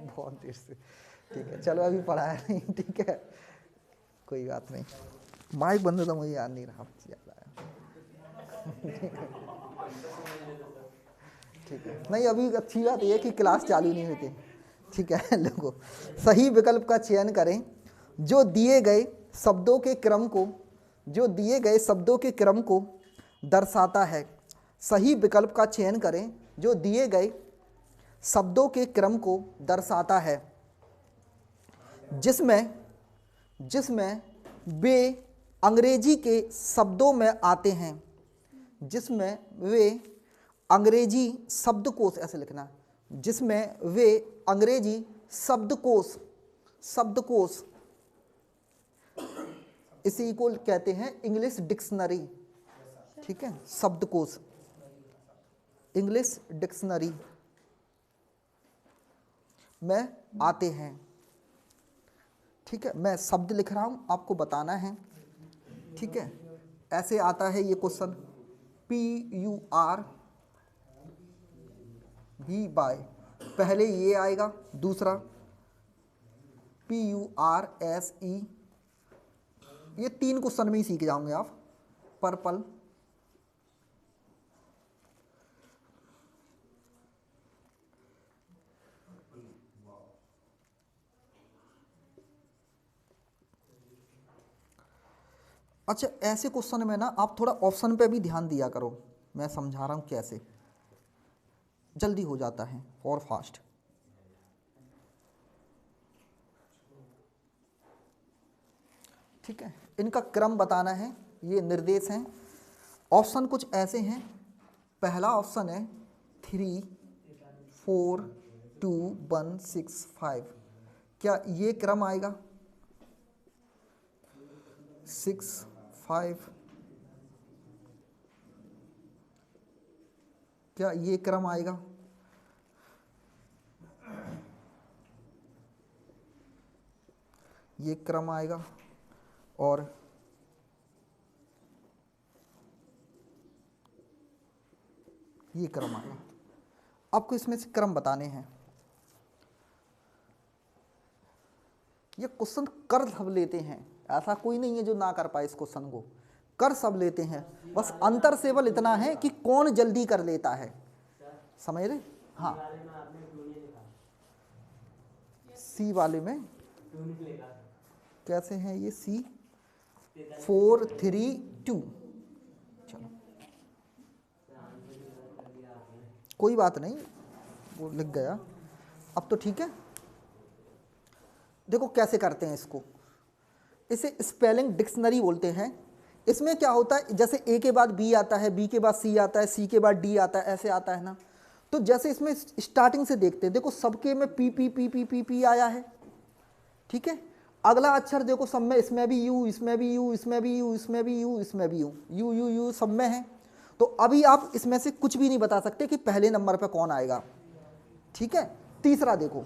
बहुत देर से। ठीक है चलो, अभी पढ़ाया नहीं, ठीक है कोई बात नहीं। माइक बंद था, मुझे याद नहीं रहा ज़्यादा। ठीक है, नहीं अभी अच्छी बात यह है कि क्लास चालू नहीं हुई थी। ठीक है, लोगों सही विकल्प का चयन करें जो दिए गए शब्दों के क्रम को, जो दिए गए शब्दों के क्रम को दर्शाता है। सही विकल्प का चयन करें जो दिए गए शब्दों के क्रम को दर्शाता है, जिसमें जिसमें वे अंग्रेजी के शब्दों में आते हैं, जिसमें वे अंग्रेजी शब्दकोश, ऐसे लिखना, जिसमें वे अंग्रेजी शब्दकोश इसी को कहते हैं इंग्लिश डिक्शनरी। ठीक है, शब्दकोश, इंग्लिश डिक्शनरी में आते हैं। ठीक है, मैं शब्द लिख रहा हूं, आपको बताना है। ठीक है, ऐसे आता है ये क्वेश्चन, PUR भी बाय, पहले ये आएगा, दूसरा PURSE, ये 3 क्वेश्चन में ही सीख जाओगे आप। पर्पल, अच्छा ऐसे क्वेश्चन में ना आप थोड़ा ऑप्शन पे भी ध्यान दिया करो, मैं समझा रहा हूँ कैसे, जल्दी हो जाता है और फास्ट। ठीक है, इनका क्रम बताना है, ये निर्देश हैं। ऑप्शन कुछ ऐसे हैं, पहला ऑप्शन है 3 4 2 1 6 5, क्या ये क्रम आएगा? 6 5, क्या ये क्रम आएगा? ये क्रम आएगा, और ये क्रम आएगा। आपको इसमें से क्रम बताने हैं। ये क्वेश्चन कर सब लेते हैं, ऐसा कोई नहीं है जो ना कर पाए इस क्वेश्चन को, कर सब लेते हैं, बस अंतर केवल इतना है कि कौन जल्दी कर लेता है, समझ रहे? हाँ, सी वाले में कैसे हैं ये? C 4 3 2, चलो कोई बात नहीं, वो लिख गया अब तो ठीक है। देखो कैसे करते हैं इसको, इसे स्पेलिंग डिक्शनरी बोलते हैं। इसमें क्या होता है, जैसे A के बाद B आता है, B के बाद C आता है, C के बाद D आता है, ऐसे आता है ना। तो जैसे इसमें स्टार्टिंग से देखते हैं, देखो सबके में P P P P P P आया है। ठीक है, अगला अक्षर देखो सब में, इसमें भी U, इसमें भी U, इसमें भी U, इसमें भी U, इसमें भी U, U U U सब में है। तो अभी आप इसमें से कुछ भी नहीं बता सकते कि पहले नंबर पे कौन आएगा। ठीक है, तीसरा देखो,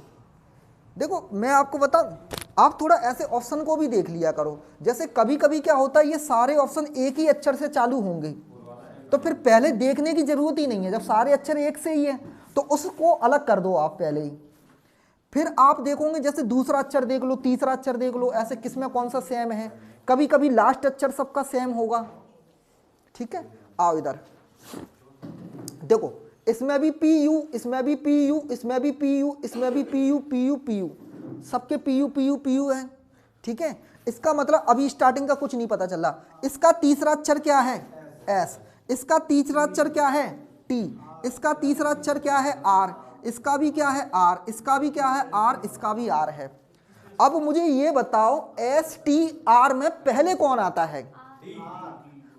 देखो मैं आपको बताऊं, आप थोड़ा ऐसे ऑप्शन को भी देख लिया करो। जैसे कभी कभी क्या होता है, ये सारे ऑप्शन एक ही अक्षर से चालू होंगे, तो फिर पहले देखने की जरूरत ही नहीं है। जब सारे अक्षर एक से ही है तो उसको अलग कर दो आप पहले ही, फिर आप देखोगे जैसे दूसरा अक्षर देख लो, तीसरा अक्षर देख लो, ऐसे किसमें कौन सा सेम है। कभी कभी लास्ट अक्षर सबका सेम होगा। ठीक है, आओ इधर देखो, इसमें भी PU, इसमें भी PU, इसमें भी PU, इसमें भी PU PU PU, सबके PU PU PU है। ठीक है, इसका मतलब अभी स्टार्टिंग का कुछ नहीं पता चला। इसका तीसरा अक्षर क्या है? S, इसका तीसरा अक्षर क्या है? T, इसका तीसरा अक्षर क्या है? R, इसका भी क्या है? R, इसका भी क्या है? R, इसका भी R है। अब मुझे ये बताओ STR में पहले कौन आता है?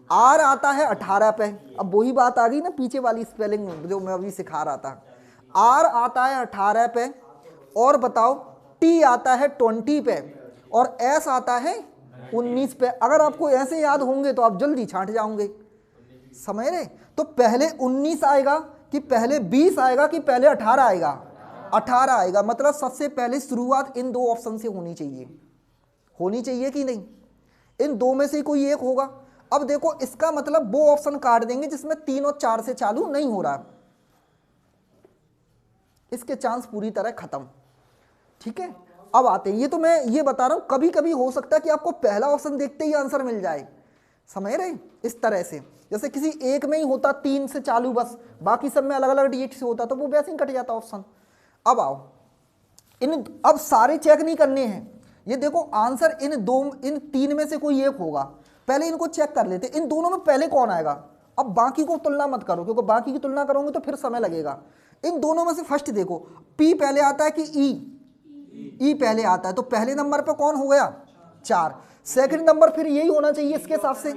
R आता है 18 पे। अब वही बात आ गई ना पीछे वाली स्पेलिंग जो मैं अभी सिखा रहा था। R आता है 18 पे, और बताओ T आता है 20 पे, और S आता है 19 पे। अगर आपको ऐसे याद होंगे तो आप जल्दी छांट जाओगे, समझ रहे? तो पहले 19 आएगा कि पहले 20 आएगा कि पहले 18 आएगा? 18 आएगा। मतलब सबसे पहले शुरुआत इन दो ऑप्शन से होनी चाहिए, होनी चाहिए कि नहीं? इन दो में से कोई एक होगा। अब देखो इसका मतलब वो ऑप्शन काट देंगे जिसमें 3 और 4 से चालू नहीं हो रहा, इसके चांस पूरी तरह खत्म। ठीक है, अब आते हैं, ये तो मैं ये बता रहा हूं, कभी कभी हो सकता है कि आपको पहला ऑप्शन देखते ही आंसर मिल जाए, समझ रहे, इस तरह से। जैसे किसी एक में ही होता 3 से चालू बस, बाकी सब में अलग अलग डिजिट से होता, तो वो वैसे ही कट जाता ऑप्शन। अब आओ, अब सारे चेक नहीं करने हैं, ये देखो आंसर इन 3 में से कोई एक होगा, पहले इनको चेक कर लेते, इन दोनों में पहले कौन आएगा। अब बाकी को तुलना मत करो, क्योंकि बाकी की तुलना करोगे तो फिर समय लगेगा। इन दोनों में से फर्स्ट देखो, पी पहले आता है कि ई पहले आता है, तो पहले नंबर पे कौन हो गया 4, सेकंड नंबर फिर यही होना चाहिए इसके हिसाब से।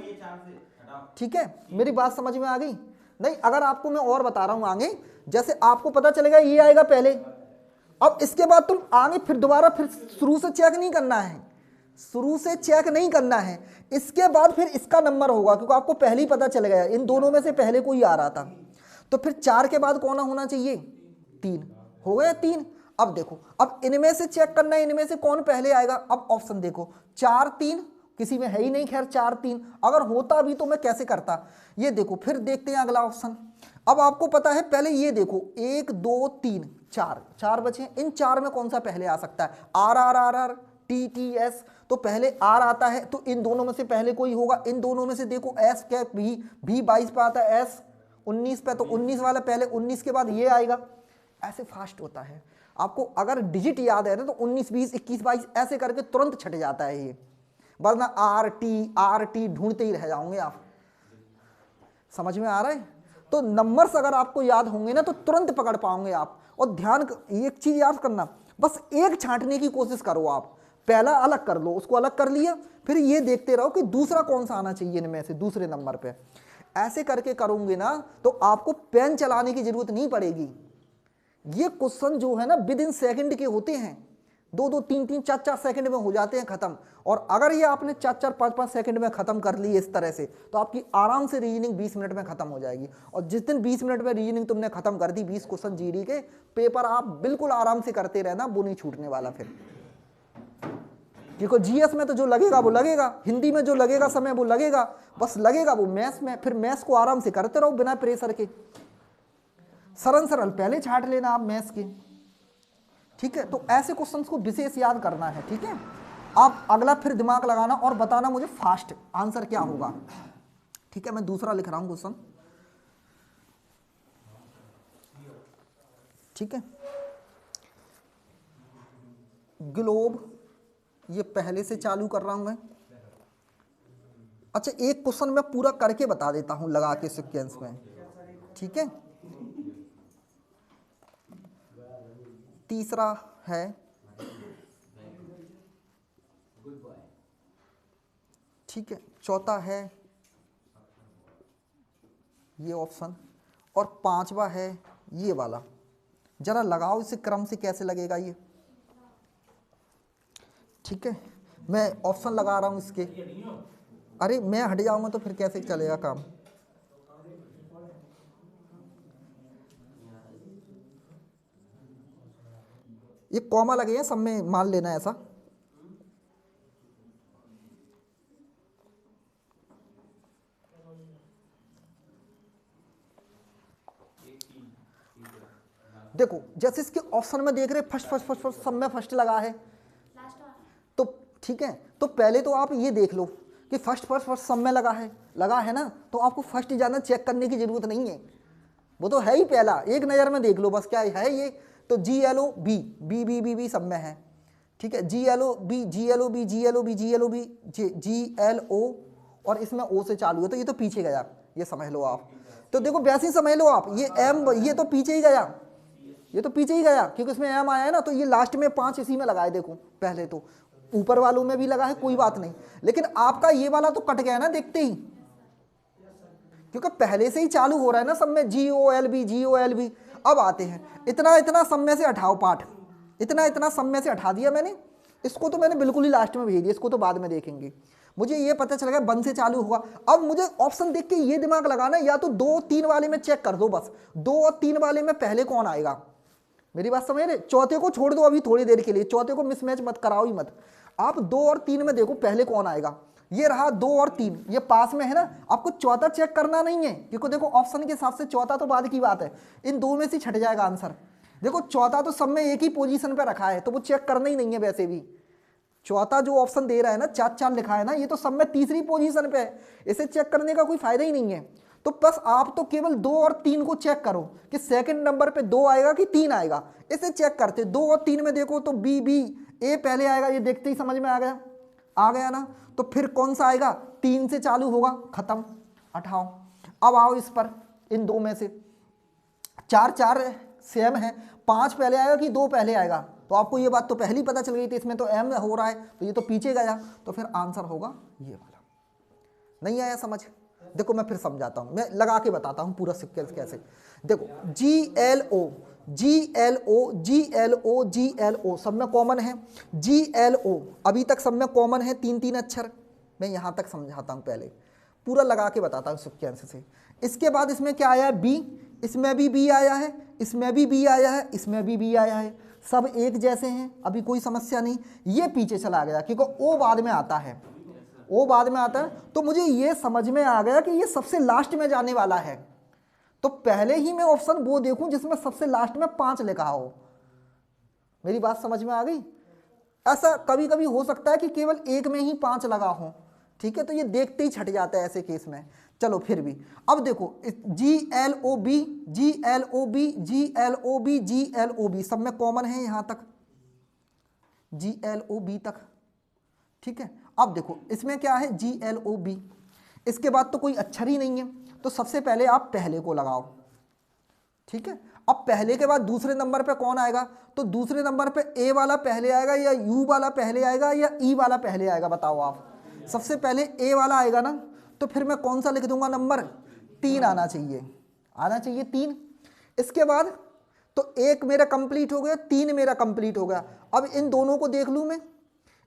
ठीक है, मेरी बात समझ में आ गई? नहीं, अगर आपको मैं और बता रहा हूं आगे, जैसे आपको पता चलेगा ये आएगा पहले, अब इसके बाद तुम आगे फिर दोबारा फिर शुरू से चेक नहीं करना है, शुरू से चेक नहीं करना है, इसके बाद फिर इसका नंबर होगा, क्योंकि आपको पहले ही पता चल गया इन दोनों में से पहले कोई आ रहा था, तो फिर 4 के बाद कौन होना चाहिए 3, हो गया 3। अब देखो, अब इनमें से चेक करना है, इनमें से कौन पहले आएगा। अब ऑप्शन देखो 4 3 किसी में है ही नहीं, खैर 4 3, अगर होता भी तो मैं कैसे करता, ये देखो। फिर देखते हैं अगला ऑप्शन। अब आपको पता है, पहले ये देखो 1 2 3 4 बचे, इन 4 में कौन सा पहले आ सकता है, R R R R T T S, तो पहले आर आता है, तो इन दोनों में से पहले कोई होगा। इन दोनों में से देखो एस क्या, भी 22 पे आता है, एस 19 पे, तो 19 वाला पहले, 19 के बाद ये आएगा, ऐसे फास्ट होता है। आपको अगर डिजिट याद है तो 19 20 21 22 ऐसे करके तुरंत छट जाता है ये, वरना आर टी ढूंढते ही रह जाओगे आप। समझ में आ रहा है? तो नंबर्स अगर आपको याद होंगे ना तो तुरंत पकड़ पाओगे आप। और ध्यान, एक चीज याद करना, बस एक छांटने की कोशिश करो आप, पहला अलग कर लो, उसको अलग कर लिया, फिर ये देखते रहो कि दूसरा कौन सा आना चाहिए इनमें से दूसरे नंबर पे। ऐसे करके करोगे ना तो आपको पेन चलाने की जरूरत नहीं पड़ेगी। ये क्वेश्चन जो है ना विद इन सेकंड के होते हैं, 2 2 3 3 4 4 सेकंड में हो जाते हैं खत्म। और अगर ये आपने 4 4 5 5 सेकंड में खत्म कर ली इस तरह से, तो आपकी आराम से रीजनिंग 20 मिनट में खत्म हो जाएगी। और जिस दिन 20 मिनट में रीजनिंग तुमने खत्म कर दी, 20 क्वेश्चन जीडी के पेपर आप बिल्कुल आराम से करते रहना, वो नहीं छूटने वाला फिर। क्योंकि जीएस में तो जो लगेगा वो लगेगा, हिंदी में जो लगेगा समय वो लगेगा, बस लगेगा वो मैथ्स में, फिर मैथ्स को आराम से करते रहो बिना प्रेशर के, सरल सरल पहले छाट लेना आप मैथ्स के। ठीक है, तो ऐसे क्वेश्चंस को विशेष याद करना है। ठीक है, आप अगला फिर दिमाग लगाना और बताना मुझे फास्ट आंसर क्या होगा। ठीक है, मैं दूसरा लिख रहा हूं क्वेश्चन। ठीक है, ग्लोब, ये पहले से चालू कर रहा हूं मैं। अच्छा, एक क्वेश्चन मैं पूरा करके बता देता हूं लगा के सीक्वेंस में। ठीक है, तीसरा है, ठीक है, चौथा है ये ऑप्शन, और पांचवा है ये वाला। जरा लगाओ इसे क्रम से, कैसे लगेगा ये। ठीक है, मैं ऑप्शन लगा रहा हूं इसके। अरे मैं हट जाऊंगा तो फिर कैसे चलेगा काम। ये कॉमा लगे हैं सब में, मान लेना ऐसा। देखो जैसे इसके ऑप्शन में देख रहे फर्स्ट फर्स्ट फर्स्ट फर्स्ट सब में फर्स्ट लगा है, तो ठीक है, तो पहले तो आप ये देख लो कि फर्स्ट फर्स्ट फर्स्ट सब में लगा है ना, तो आपको फर्स्ट जाना चेक करने की जरूरत नहीं है, वो तो है ही पहला, एक नज़र में देख लो बस क्या है ये। तो GLO B B B B B सब में है। ठीक है, GLO B GLO B GLO B GLO B GLO, और इसमें O से चालू है, तो ये तो पीछे गया, ये समझ लो आप। तो देखो वैसे ही समझ लो आप, ये M, ये तो पीछे ही गया, ये तो पीछे ही गया, क्योंकि इसमें M आया है ना, तो ये लास्ट में 5 इसी में लगाए। देखो पहले तो ऊपर वालों में भी लगा है, कोई बात नहीं, लेकिन आपका ये वाला तो कट गया ना देखते ही, क्योंकि पहले से ही चालू हो रहा है ना सब में GOLB GOLB। अब आते हैं, इतना इतना सब में से हटाओ पाठ, इतना इतना सब में से हटा दिया मैंने, इसको तो मैंने बिल्कुल ही लास्ट में भेज दिया, इसको तो बाद में देखेंगे। मुझे ये पता चल गया 1 से चालू हुआ। अब मुझे ऑप्शन देख के ये दिमाग लगाना, या तो 2 3 वाले में चेक कर दो, बस 2 और 3 वाले में पहले कौन आएगा। मेरी बात समझ रहे? चौथे को छोड़ दो अभी थोड़ी देर के लिए, चौथे को मिसमैच मत कराओ ही मत। आप 2 और 3 में देखो पहले कौन आएगा। ये रहा 2 और 3, ये पास में है ना, आपको चौथा चेक करना नहीं है, क्योंकि देखो ऑप्शन के हिसाब से चौथा तो बाद की बात है, इन 2 में से छट जाएगा आंसर। देखो चौथा तो सब में एक ही पोजीशन पे रखा है, तो वो चेक करना ही नहीं है वैसे भी। चौथा जो ऑप्शन दे रहा है ना, 4 लिखा है ना, ये तो सब में तीसरी पोजीशन पे है, इसे चेक करने का कोई फायदा ही नहीं है। तो बस आप तो केवल 2 और 3 को चेक करो कि सेकंड नंबर पे 2 आएगा कि 3 आएगा, इसे चेक करते। 2 और 3 में देखो तो बी बी ए पहले आएगा, ये देखते ही समझ में आ गया ना। तो फिर कौन सा आएगा, 3 से चालू होगा, खत्म, हटाओ। अब आओ इस पर, इन 2 में से 4 सेम है, 5 पहले आएगा कि 2 पहले आएगा। तो आपको ये बात तो पहले ही पता चल गई थी, इसमें तो एम हो रहा है तो ये तो पीछे गया, तो फिर आंसर होगा ये वाला। नहीं आया समझ? देखो मैं फिर समझाता हूं, मैं लगा के बताता हूं पूरा सीक्वेंस कैसे। देखो GLO GLO GLO GLO सब में कॉमन है। GLO अभी तक सब में कॉमन है, 3 अक्षर। मैं यहां तक समझाता हूं, पहले पूरा लगा के बताता हूं सीक्वेंस से। इसके बाद इसमें क्या आया है, B, इसमें भी B आया है, इसमें भी B आया है, इसमें भी B आया है, सब एक जैसे हैं, अभी कोई समस्या नहीं। ये पीछे चला गया क्योंकि O बाद में आता है, O बाद में आता है। तो मुझे ये समझ में आ गया कि ये सबसे लास्ट में जाने वाला है, तो पहले ही मैं ऑप्शन वो देखूं जिसमें सबसे लास्ट में 5 लिखा हो। मेरी बात समझ में आ गई? ऐसा कभी कभी हो सकता है कि केवल एक में ही 5 लगा हो, ठीक है, तो ये देखते ही छट जाता है ऐसे केस में। चलो फिर भी अब देखो GLOB GLOB GLOB GLOB सब में कॉमन है यहां तक, GLOB तक, ठीक है। अब देखो इसमें क्या है, GLOB, इसके बाद तो कोई अक्षर ही नहीं है, तो सबसे पहले आप पहले को लगाओ, ठीक है। अब पहले के बाद दूसरे नंबर पे कौन आएगा, तो दूसरे नंबर पे A वाला पहले आएगा या U वाला पहले आएगा या E वाला पहले आएगा, बताओ आप। सबसे पहले A वाला आएगा ना, तो फिर मैं कौन सा लिख दूंगा, नंबर 3 आना चाहिए 3। इसके बाद तो 1 मेरा कंप्लीट हो गया, 3 मेरा कंप्लीट हो गया। अब इन दोनों को देख लूं मैं,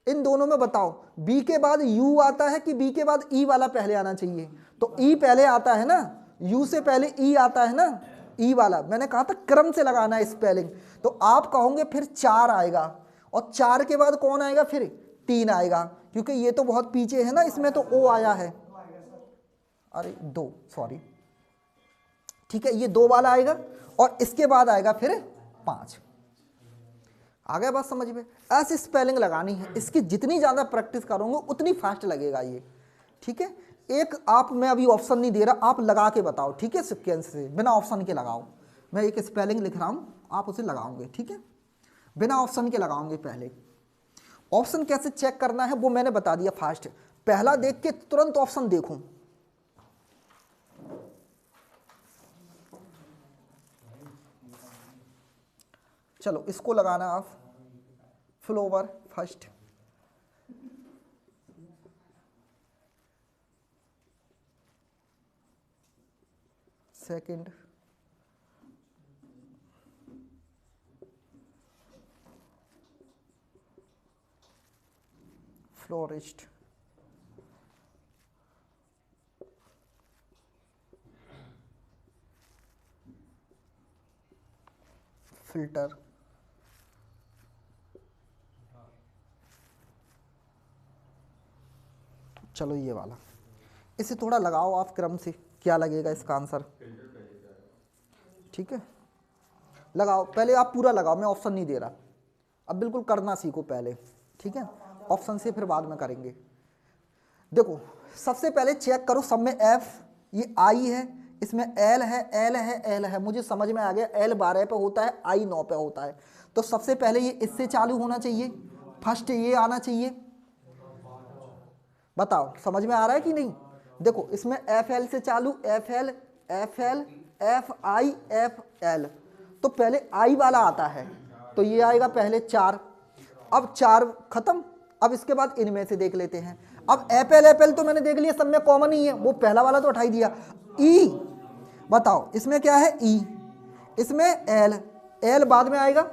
इन दोनों में बताओ B के बाद U आता है कि B के बाद E वाला पहले आना चाहिए, तो E पहले आता है ना, U से पहले E आता है ना, E वाला। मैंने कहा था क्रम से लगाना है स्पेलिंग, तो आप कहोगे फिर 4 आएगा, और 4 के बाद कौन आएगा, फिर 3 आएगा, क्योंकि ये तो बहुत पीछे है ना, इसमें तो O आया है, अरे 2 सॉरी, ठीक है, ये 2 वाला आएगा, और इसके बाद आएगा फिर 5। आ गया बात समझ में? ऐसी स्पेलिंग लगानी है, इसकी जितनी ज़्यादा प्रैक्टिस करोगे उतनी फास्ट लगेगा ये, ठीक है। एक आप, मैं अभी ऑप्शन नहीं दे रहा, आप लगा के बताओ, ठीक है, सीक्वेंस से बिना ऑप्शन के लगाओ। मैं एक स्पेलिंग लिख रहा हूँ, आप उसे लगाओगे, ठीक है, बिना ऑप्शन के लगाओगे। पहले ऑप्शन कैसे चेक करना है वो मैंने बता दिया फास्ट। पहला देख के तुरंत ऑप्शन देखूं, चलो इसको लगाना आप, flower first, second, florist, filter, चलो ये वाला, इसे थोड़ा लगाओ आप क्रम से, क्या लगेगा इसका आंसर, ठीक है, लगाओ। पहले आप पूरा लगाओ, मैं ऑप्शन नहीं दे रहा, अब बिल्कुल करना सीखो पहले, ठीक है, ऑप्शन से फिर बाद में करेंगे। देखो सबसे पहले चेक करो, सब में F, ये I है, इसमें L है, L है, L है, मुझे समझ में आ गया, L 12 पे होता है, I 9 पे होता है, तो सबसे पहले ये इससे चालू होना चाहिए, फर्स्ट ये आना चाहिए। बताओ समझ में आ रहा है कि नहीं? देखो इसमें FL से चालू, FL FL FI FL, तो पहले I वाला आता है, तो ये आएगा पहले 4, अब 4 खत्म। अब इसके बाद इनमें से देख लेते हैं। अब FL तो मैंने देख लिया, सब में कॉमन ही है, वो पहला वाला तो हटा ही दिया। E बताओ इसमें क्या है, E, इसमें L बाद में आएगा,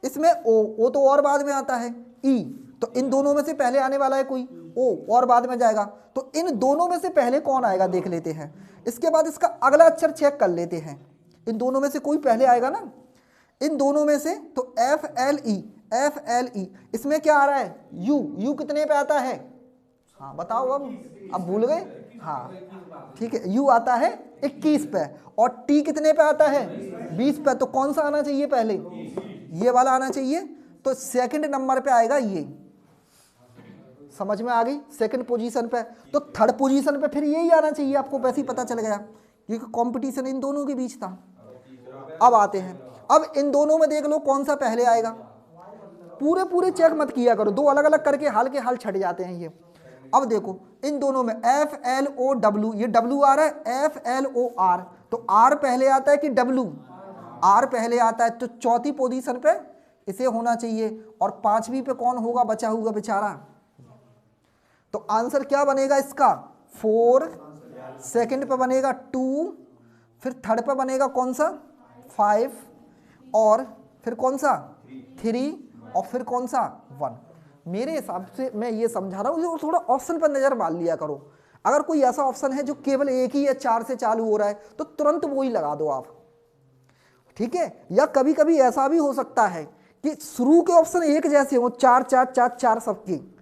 इसमें O तो और बाद में आता है, E, तो इन दोनों में से पहले आने वाला है कोई, O और बाद में जाएगा, तो इन दोनों में से पहले कौन आएगा देख लेते हैं। इसके बाद इसका अगला अक्षर चेक कर लेते हैं, इन दोनों में से कोई पहले आएगा ना, इन दोनों में से, तो FLE, इसमें क्या आ रहा है, U कितने पे आता है, हाँ बताओ, अब भूल गए, हाँ ठीक है, U आता है 21 पे और T कितने पे आता है 20 पे, तो कौन सा आना चाहिए पहले, ये वाला आना चाहिए, तो सेकंड नंबर पे आएगा ये। समझ में आ गई, सेकंड पोजीशन पे, तो थर्ड पोजीशन पे फिर यही आना चाहिए आपको, वैसे ही पता चल गया क्योंकि कंपटीशन इन दोनों के बीच था। अब आते हैं, अब इन दोनों में देख लो कौन सा पहले आएगा, पूरे पूरे चेक मत किया करो, दो अलग अलग करके हाल के हाल छट जाते हैं ये। अब देखो इन दोनों में FLOW, ये W आ रहा है, FLOR, तो R पहले आता है कि W, R पहले आता है, तो चौथी पोजीशन पे इसे होना चाहिए, और पांचवी पे कौन होगा बचा हुआ बेचारा, तो आंसर क्या बनेगा इसका 4, सेकंड पे बनेगा 2, फिर थर्ड पे बनेगा कौन सा 5, और फिर कौन सा 3, और फिर कौन सा 1। मेरे हिसाब से मैं ये समझा रहा हूँ, थोड़ा ऑप्शन पर नजर डाल लिया करो, अगर कोई ऐसा ऑप्शन है जो केवल एक ही या 4 से चालू हो रहा है तो तुरंत वो ही लगा दो आप, ठीक है। या कभी कभी ऐसा भी हो सकता है कि शुरू के ऑप्शन एक जैसे हो, 4 4 4 4 सबकी,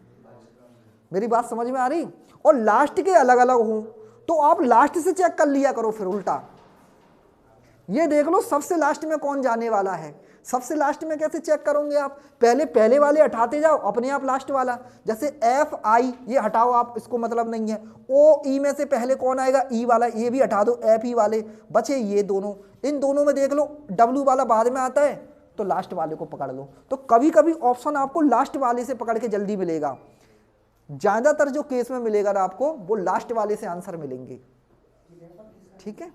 मेरी बात समझ में आ रही, और लास्ट के अलग अलग हो, तो आप लास्ट से चेक कर लिया करो फिर उल्टा, ये देख लो सबसे लास्ट में कौन जाने वाला है। सबसे लास्ट में कैसे चेक करोगे आप, पहले वाले हटाते जाओ अपने आप लास्ट वाला, जैसे FI ये हटाओ आप, इसको मतलब नहीं है, OE में से पहले कौन आएगा E वाला, ये भी हटा दो, FE वाले बचे ये दोनों, इन दोनों में देख लो W वाला बाद में आता है तो लास्ट वाले को पकड़ लो। तो कभी कभी ऑप्शन आपको लास्ट वाले से पकड़ के जल्दी मिलेगा, ज्यादातर जो केस में मिलेगा ना आपको वो लास्ट वाले से आंसर मिलेंगे, ठीक है।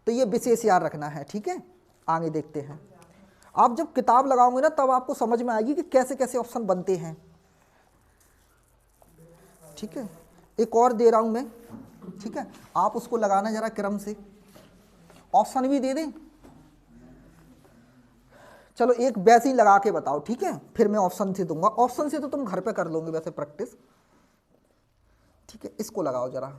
तो ये विशेष याद रखना है, ठीक है। आगे देखते हैं, आप जब किताब लगाओगे ना तब आपको समझ में आएगी कि कैसे कैसे ऑप्शन बनते हैं, ठीक है। एक और दे रहा हूं मैं, ठीक है, आप उसको लगाना जरा क्रम से, ऑप्शन भी दे दें, चलो एक वैसे ही लगा के बताओ, ठीक है, फिर मैं ऑप्शन से दूंगा, ऑप्शन से तो तुम घर पे कर लोगे वैसे प्रैक्टिस, ठीक है। इसको लगाओ जरा,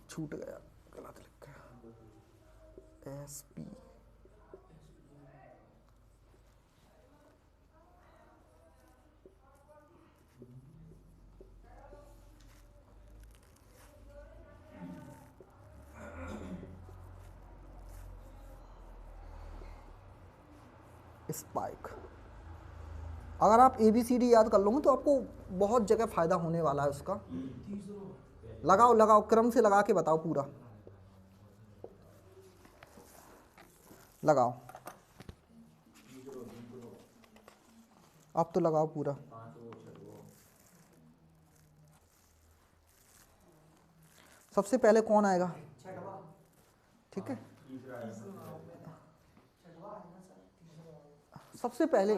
छूट गया, गलत लिख गया, SP स्पाइक। अगर आप ABCD याद कर लोगे तो आपको बहुत जगह फायदा होने वाला है उसका। लगाओ लगाओ, क्रम से लगा के बताओ पूरा, लगाओ अब तो लगाओ पूरा। सबसे पहले कौन आएगा, ठीक है, सबसे पहले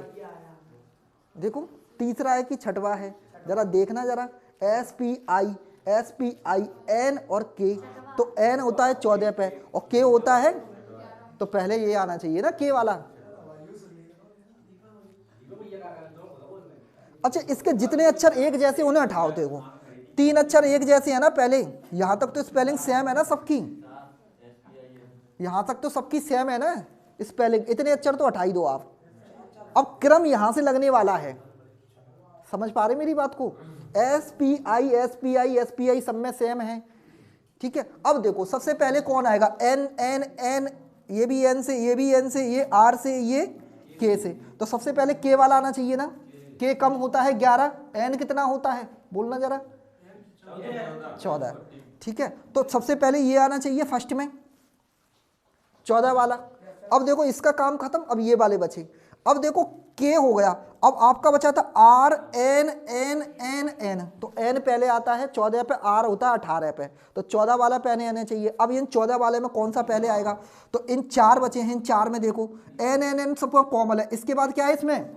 देखो तीसरा है कि छठवा है, जरा देखना जरा, SPI N और K, तो N होता है 14 पे और K होता है, तो पहले ये आना चाहिए ना K वाला। अच्छा, इसके जितने अक्षर एक जैसे उन्हें हटाओ, देखो 3 अक्षर एक जैसे है ना पहले, यहां तक तो स्पेलिंग सेम है ना सबकी, यहां तक तो सबकी सेम है ना स्पेलिंग, इतने अक्षर तो हटा ही दो आप। अब क्रम यहां से लगने वाला है, समझ पा रहे मेरी बात को, SPI सब में सेम है, ठीक है। अब देखो सबसे पहले कौन आएगा, N, ये भी N से, ये भी N से, ये R से, ये K से, तो सबसे पहले K वाला आना चाहिए ना। K कम होता है 11, N कितना होता है बोलना जरा, 14, ठीक है। तो सबसे पहले ये आना चाहिए फर्स्ट में 14 वाला। अब देखो इसका काम खत्म, अब ये वाले बचे, अब देखो K हो गया, अब आपका बचा था R N, तो N पहले आता है 14 पे, R होता है 18 पे, तो 14 वाला पहले आना चाहिए। अब इन 14 वाले में कौन सा पहले आएगा, तो इन 4 बचे हैं, इन 4 में देखो N सबको कॉमन है, इसके बाद क्या है इसमें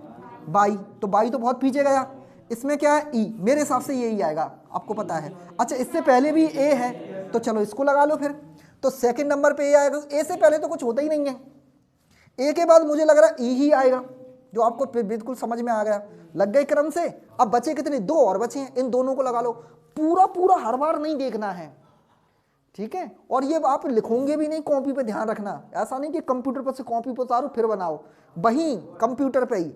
22, तो 22 तो बहुत पीछे गया, इसमें क्या है E, मेरे हिसाब से यही आएगा, आपको पता है। अच्छा इससे पहले भी A है, तो चलो इसको लगा लो फिर, तो सेकंड नंबर पे A आएगा, A से पहले तो कुछ होता ही नहीं है, A के बाद मुझे लग रहा है E ही आएगा, जो आपको बिल्कुल समझ में आ गया, लग गए क्रम से। अब बचे कितने, 2 और बचे हैं, इन दोनों को लगा लो, पूरा हर बार नहीं देखना है, ठीक है। और ये आप लिखोगे भी नहीं कॉपी पे, ध्यान रखना, ऐसा नहीं कि कंप्यूटर पर से कॉपी पर उतारो फिर बनाओ, वही कंप्यूटर पे ही,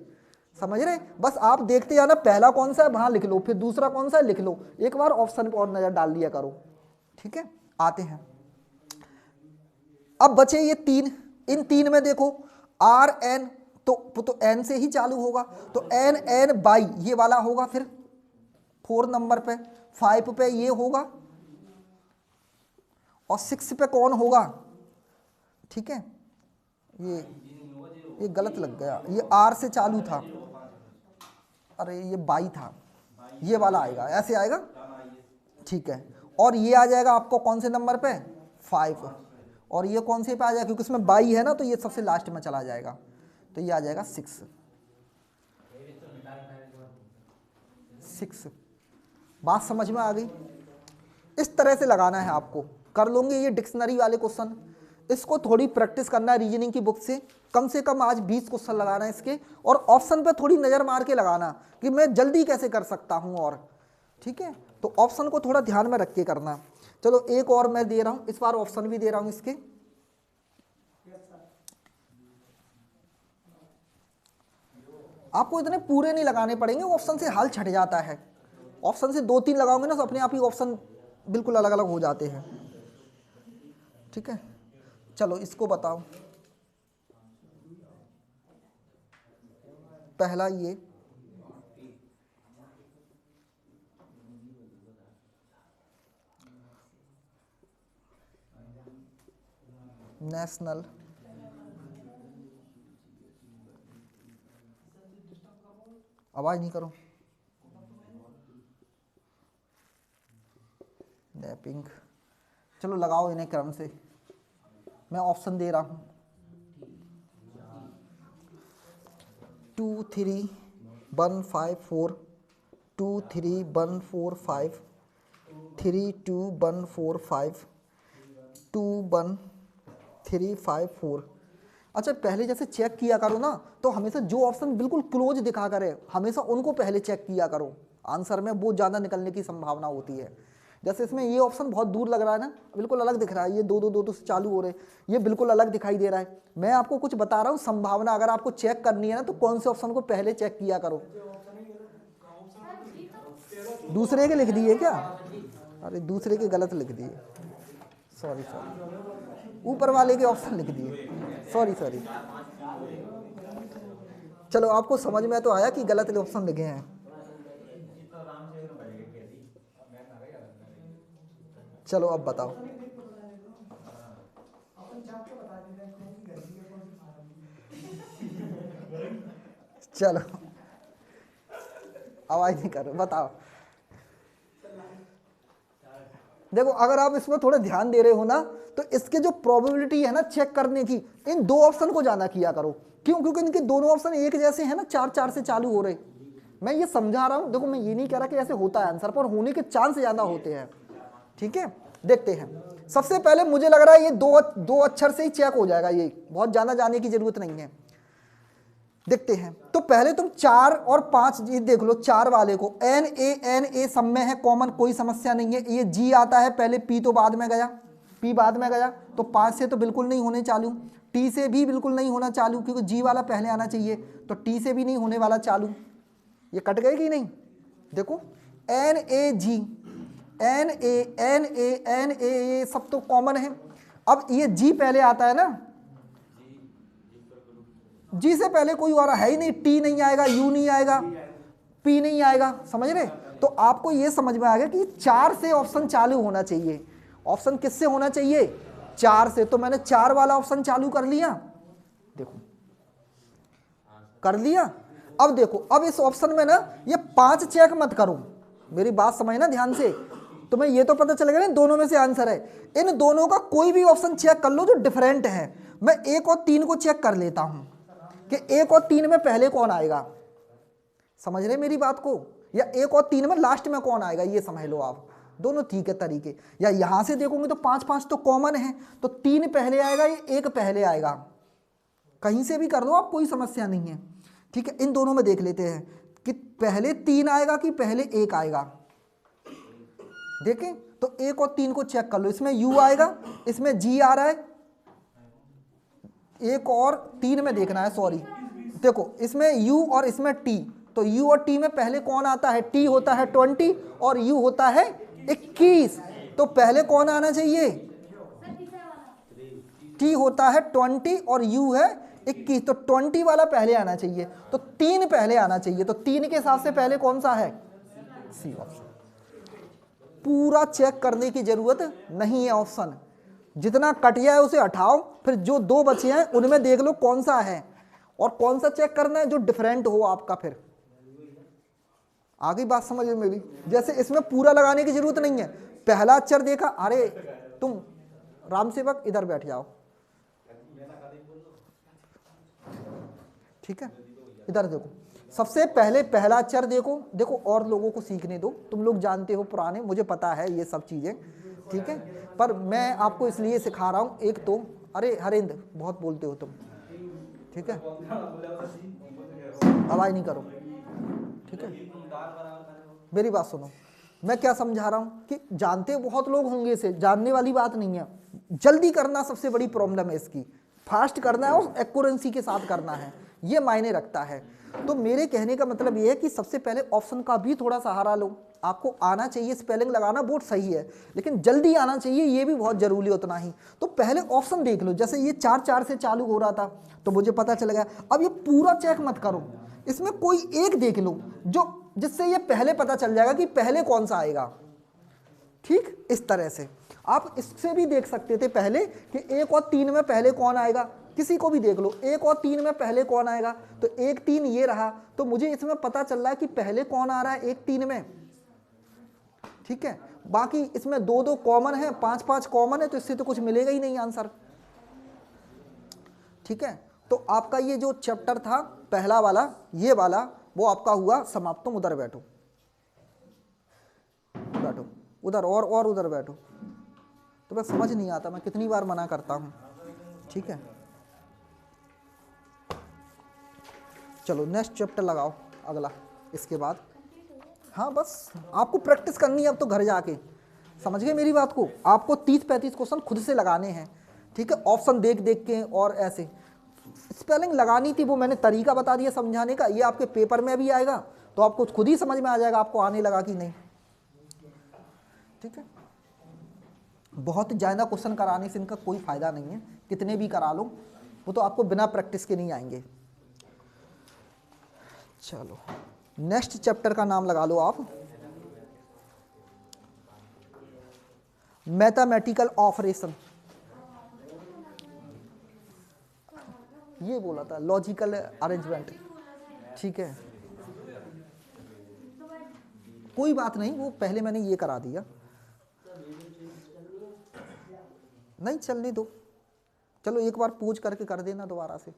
समझ रहे। बस आप देखते जाना पहला कौन सा है वहां लिख लो, फिर दूसरा कौन सा है लिख लो, एक बार ऑप्शन पर और नजर डाल लिया करो, ठीक है। आते हैं अब बचे ये तीन, इन तीन में देखो आर एन, तो एन से ही चालू होगा, तो एन एन बाई ये वाला होगा, फिर 4 नंबर पे, 5 पे ये होगा, और 6 पे कौन होगा, ठीक है। ये गलत लग गया, ये आर से चालू था, अरे ये बाई था, ये वाला आएगा, ऐसे आएगा, ठीक है। और ये आ जाएगा आपको कौन से नंबर पे, 5, और ये कौन से पे आ जाएगा, क्योंकि इसमें बाई है ना, तो ये सबसे लास्ट में चला जाएगा, तो ये आ जाएगा 6। बात समझ में आ गई। इस तरह से लगाना है आपको, कर लोगे ये डिक्शनरी वाले क्वेश्चन। इसको थोड़ी प्रैक्टिस करना है रीजनिंग की बुक से कम आज 20 क्वेश्चन लगाना है इसके, और ऑप्शन पे थोड़ी नज़र मार के लगाना कि मैं जल्दी कैसे कर सकता हूँ, और ठीक है, तो ऑप्शन को थोड़ा ध्यान में रख के करना। चलो एक और मैं दे रहा हूँ, इस बार ऑप्शन भी दे रहा हूँ इसके। आपको इतने पूरे नहीं लगाने पड़ेंगे, ऑप्शन से हाल छट जाता है, ऑप्शन से 2-3 लगाओगे ना तो अपने आप ही ऑप्शन बिल्कुल अलग अलग हो जाते हैं, ठीक है। चलो इसको बताओ, पहला ये नेशनल आवाज नहीं करो, मैपिंग, चलो लगाओ इन्हें क्रम से, मैं ऑप्शन दे रहा हूं 2 3 1 5 4 2 3 1 4 5 3 2 1 4 5 2 1 3 5 4। अच्छा पहले जैसे चेक किया करो ना, तो हमेशा जो ऑप्शन बिल्कुल क्लोज दिखा करे हमेशा उनको पहले चेक किया करो, आंसर में वो ज़्यादा निकलने की संभावना होती है। जैसे इसमें ये ऑप्शन बहुत दूर लग रहा है ना, बिल्कुल अलग दिख रहा है, ये 2 से चालू हो रहे, ये बिल्कुल अलग दिखाई दे रहा है। मैं आपको कुछ बता रहा हूँ संभावना, अगर आपको चेक करनी है ना तो कौन से ऑप्शन को पहले चेक किया करो। दूसरे के लिख दिए क्या, अरे दूसरे के गलत लिख दिए, सॉरी, ऊपर वाले के ऑप्शन लिख दिए, सॉरी। चलो आपको समझ में तो आया कि गलत ऑप्शन लिखे हैं। चलो अब बताओ, चलो आवाज नहीं करो, बताओ। देखो अगर आप इसमें थोड़ा ध्यान दे रहे हो ना, तो इसके जो प्रोबेबिलिटी है ना चेक करने की, इन 2 ऑप्शन को जाना किया करो। क्यों, क्योंकि इनके दोनों ऑप्शन एक जैसे हैं ना, 4 से चालू हो रहे। मैं ये समझा रहा हूं, देखो मैं ये नहीं कह रहा कि ऐसे होता है आंसर, पर होने के चांस ज्यादा होते हैं, ठीक है। देखते हैं, सबसे पहले मुझे लग रहा है ये दो अक्षर से ही चेक हो जाएगा, ये बहुत ज्यादा जाने की जरूरत नहीं है। देखते हैं, तो पहले तुम 4 और 5 ये देख लो, 4 वाले को एन ए सब में है कॉमन, कोई समस्या नहीं है। ये जी आता है पहले, पी तो बाद में गया, पी बाद में गया, तो 5 से तो बिल्कुल नहीं होने चालू, टी से भी बिल्कुल नहीं होना चालू, क्योंकि जी वाला पहले आना चाहिए, तो टी से भी नहीं होने वाला चालू। ये कट गए कि नहीं, देखो N A ji, N A सब तो कॉमन है। अब ये जी पहले आता है ना, जी से पहले कोई और है ही नहीं, टी नहीं आएगा, यू नहीं आएगा, पी नहीं आएगा, समझ रहे। तो आपको ये समझ में आ गया कि 4 से ऑप्शन चालू होना चाहिए। ऑप्शन किससे होना चाहिए, 4 से। तो मैंने 4 वाला ऑप्शन चालू कर लिया, देखो कर लिया। अब देखो, अब इस ऑप्शन में ना ये 5 चेक मत करो, मेरी बात समझना ध्यान से, तुम्हें ये तो पता चलेगा ना दोनों में से आंसर है। इन दोनों का कोई भी ऑप्शन चेक कर लो जो डिफरेंट है। मैं 1 और 3 को चेक कर लेता हूं कि 1 और 3 में पहले कौन आएगा, समझ रहे मेरी बात को, या 1 और 3 में लास्ट में कौन आएगा, ये समझ लो आप। दोनों ठीक है तरीके। या यहां से देखोगे तो 5 तो कॉमन है, तो 3 पहले आएगा या 1 पहले आएगा, कहीं से भी कर लो आप, कोई समस्या नहीं है, ठीक है। इन दोनों में देख लेते हैं कि पहले 3 आएगा कि पहले 1 आएगा। देखें तो 1 और 3 को चेक कर लो, इसमें u आएगा, इसमें g आ रहा है, 1 और 3 में देखना है, सॉरी देखो इसमें u और इसमें t, तो u और t में पहले कौन आता है, t होता है 20 और u होता है 21, तो पहले कौन आना चाहिए, t होता है 20 और u है 21, तो 20 वाला पहले आना चाहिए, तो 3 पहले आना चाहिए, तो 3 के हिसाब से पहले कौन सा है, सी ऑप्शन। पूरा चेक करने की जरूरत नहीं है ऑप्शन, जितना कट गया है उसे हटाओ, फिर जो 2 बचे हैं उनमें देख लो कौन सा है, और कौन सा चेक करना है जो डिफरेंट हो आपका। फिर आगे बात समझ में मेरी, जैसे इसमें पूरा लगाने की जरूरत नहीं है, पहला अक्षर देखा, अरे तुम राम सेवक इधर बैठ जाओ, ठीक है, इधर देखो, सबसे पहले पहला अक्षर देखो, देखो और लोगों को सीखने दो, तुम लोग जानते हो पुराने, मुझे पता है ये सब चीजें, ठीक है, पर मैं आपको इसलिए सिखा रहा हूं। एक तो अरे हरेंद्र बहुत बोलते हो तुम, ठीक है, आवाज नहीं करो, ठीक है, मेरी बात सुनो, मैं क्या समझा रहा हूं कि जानते बहुत लोग होंगे इसे, जानने वाली बात नहीं है, जल्दी करना सबसे बड़ी प्रॉब्लम है इसकी, फास्ट करना है और एक्यूरेंसी के साथ करना है, ये मायने रखता है। तो मेरे कहने का मतलब ये है कि सबसे पहले ऑप्शन का भी थोड़ा सहारा लो, आपको आना चाहिए, स्पेलिंग लगाना बहुत सही है, लेकिन जल्दी आना चाहिए, ये भी बहुत जरूरी उतना ही। तो पहले ऑप्शन देख लो, जैसे ये 4-4 से चालू हो रहा था तो मुझे पता चल गया। अब ये पूरा चेक मत करो, इसमें कोई एक देख लो जो जिससे ये पहले पता चल जाएगा कि पहले कौन सा आएगा, ठीक, इस तरह से आप इससे भी देख सकते थे पहले कि 1 और 3 में पहले कौन आएगा, किसी को भी देख लो 1 और 3 में पहले कौन आएगा, तो 1-3 ये रहा, तो मुझे इसमें पता चल रहा है कि पहले कौन आ रहा है 1-3 में, ठीक है, बाकी इसमें 2-2 कॉमन है, 5-5 कॉमन है, तो इससे तो कुछ मिलेगा ही नहीं आंसर, ठीक है। तो आपका ये जो चैप्टर था पहला वाला, ये वाला वो आपका हुआ समाप्त। तुम उधर बैठो, बैठो उधर, और उधर बैठो, तो मैं समझ नहीं आता, मैं कितनी बार मना करता हूं, ठीक है। चलो नेक्स्ट चैप्टर लगाओ अगला इसके बाद, हाँ बस आपको प्रैक्टिस करनी है अब तो घर जाके, समझ गए मेरी बात को, आपको 30-35 क्वेश्चन खुद से लगाने हैं, ठीक है, ऑप्शन देख देख के, और ऐसे स्पेलिंग लगानी थी वो मैंने तरीका बता दिया समझाने का, ये आपके पेपर में भी आएगा तो आपको खुद ही समझ में आ जाएगा आपको आने लगा कि नहीं, ठीक है। बहुत ज़्यादा क्वेश्चन कराने से इनका कोई फायदा नहीं है, कितने भी करा लो वो तो आपको बिना प्रैक्टिस के नहीं आएंगे। चलो नेक्स्ट चैप्टर का नाम लगा लो आप, मैथमेटिकल ऑपरेशन, ये बोला था लॉजिकल अरेंजमेंट, ठीक है, कोई बात नहीं, वो पहले मैंने ये करा दिया, नहीं चलने दो, चलो एक बार पूछ करके कर देना दोबारा से।